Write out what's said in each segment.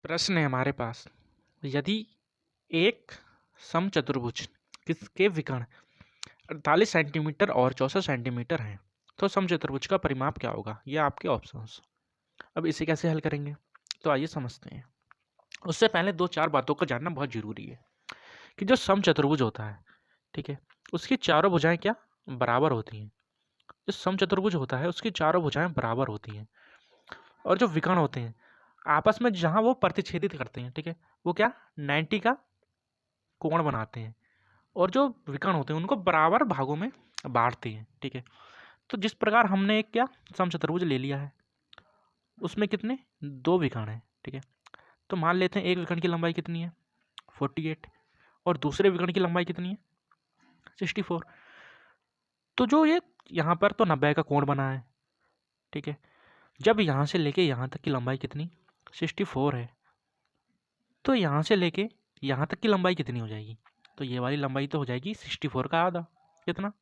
प्रश्न है हमारे पास, यदि एक समचतुर्भुज किसके विकर्ण 48 सेंटीमीटर और 64 सेंटीमीटर हैं तो समचतुर्भुज का परिमाप क्या होगा। ये आपके ऑप्शंस। अब इसे कैसे हल करेंगे तो आइए समझते हैं। उससे पहले दो चार बातों को जानना बहुत जरूरी है कि जो समचतुर्भुज होता है, ठीक है, उसकी चारों भुजाएं क्या बराबर होती हैं। जो समचतुर्भुज होता है उसकी चारों भुजाएं बराबर होती हैं और जो विकर्ण होते हैं आपस में जहां वो प्रतिच्छेदित करते हैं, ठीक है, वो क्या 90 का कोण बनाते हैं और जो विकर्ण होते हैं उनको बराबर भागों में बांटते हैं, ठीक है। तो जिस प्रकार हमने एक क्या समचतुर्भुज ले लिया है, उसमें कितने दो विकर्ण हैं, ठीक है। तो मान लेते हैं एक विकर्ण की लंबाई कितनी है 48 और दूसरे विकर्ण की लंबाई कितनी है 64। तो जो ये यहाँ पर तो 90 का कोण बना है, ठीक है। जब यहाँ से लेके यहाँ तक की लंबाई कितनी 64 है, तो यहाँ से लेके यहाँ तक की लंबाई कितनी हो जाएगी, तो ये वाली लंबाई तो हो जाएगी 64 का आधा, कितना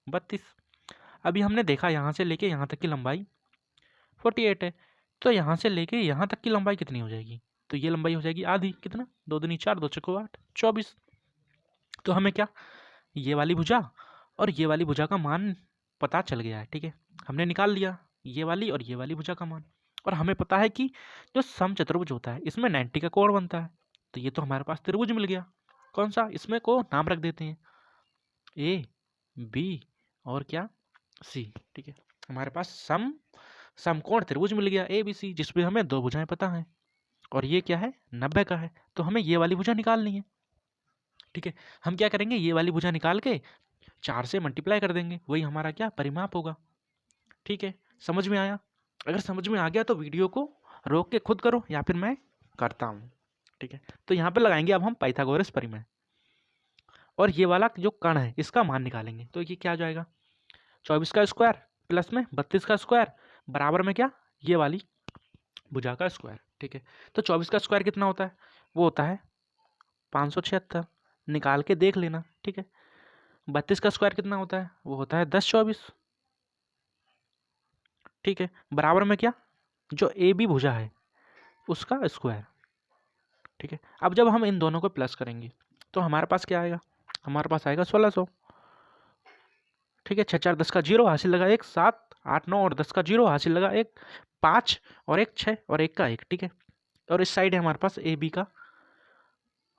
32। अभी हमने देखा यहाँ से लेके यहाँ तक की लंबाई 48 है, तो यहाँ से लेके यहाँ तक की लंबाई कितनी हो जाएगी, तो ये लंबाई हो जाएगी आधी, कितना 2 दूनी 4 2 चौको 8 24। तो हमें क्या ये वाली भुजा और ये वाली भुजा का मान पता चल गया है, ठीक है। हमने निकाल लिया ये वाली और ये वाली भुजा का मान, और हमें पता है कि जो समचतुर्भुज होता है इसमें 90 का कोण बनता है। तो ये तो हमारे पास त्रिभुज मिल गया। कौन सा, इसमें को नाम रख देते हैं ए बी और क्या सी, ठीक है। हमारे पास समकोण त्रिभुज मिल गया ए बी सी, जिसमें हमें दो भुजाएं पता हैं और ये क्या है 90 का है। तो हमें ये वाली भुजा निकालनी है, ठीक है। हम क्या करेंगे ये वाली भुजा निकाल के 4 से मल्टीप्लाई कर देंगे, वही हमारा क्या परिमाप होगा, ठीक है। समझ में आया? अगर समझ में आ गया तो वीडियो को रोक के खुद करो या फिर मैं करता हूँ, ठीक है। तो यहाँ पे लगाएंगे अब हम पाइथागोरस परिमेय और ये वाला जो कण है इसका मान निकालेंगे। तो ये क्या हो जाएगा 24 का स्क्वायर प्लस में 32 का स्क्वायर बराबर में क्या ये वाली भुजा का स्क्वायर, ठीक है। तो 24 का स्क्वायर कितना होता है, वो होता है 576, निकाल के देख लेना, ठीक है। 32 का स्क्वायर कितना होता है, वो होता है 1024, ठीक है। बराबर में क्या जो ए बी भुजा है उसका स्क्वायर, ठीक है। अब जब हम इन दोनों को प्लस करेंगे तो हमारे पास क्या आएगा, हमारे पास आएगा 1600, ठीक है। 6 4 10 का 0 हासिल लगा 1 7 8 9 और 10 का 0 हासिल लगा 1 5 और 1 6 और 1 का 1, ठीक है। और इस साइड है हमारे पास ए बी का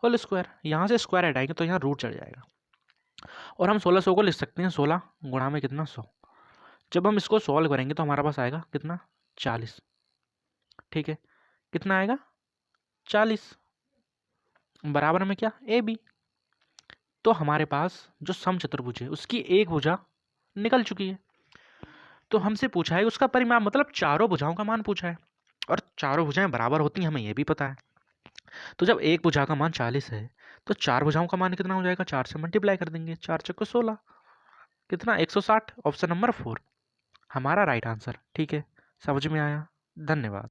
होल स्क्वायर, यहाँ से स्क्वायर हटाएंगे तो यहाँ रूट चढ़ जाएगा और हम 1600 को लिख सकते हैं 16 गुणा में कितना 100। जब हम इसको सॉल्व करेंगे तो हमारे पास आएगा कितना 40, ठीक है। कितना आएगा 40 बराबर में क्या ए बी। तो हमारे पास जो समचतुर्भुज है उसकी एक भुजा निकल चुकी है। तो हमसे पूछा है उसका परिमाप, मतलब चारों भुजाओं का मान पूछा है और चारों भुजाएं बराबर होती हैं हमें यह भी पता है। तो जब एक भुजा का मान 40 है तो चार भुजाओं का मान कितना हो जाएगा, 4 से मल्टीप्लाई कर देंगे, 4 चौको 16, कितना 160। ऑप्शन नंबर 4 हमारा राइट आंसर, ठीक है। समझ में आया? धन्यवाद।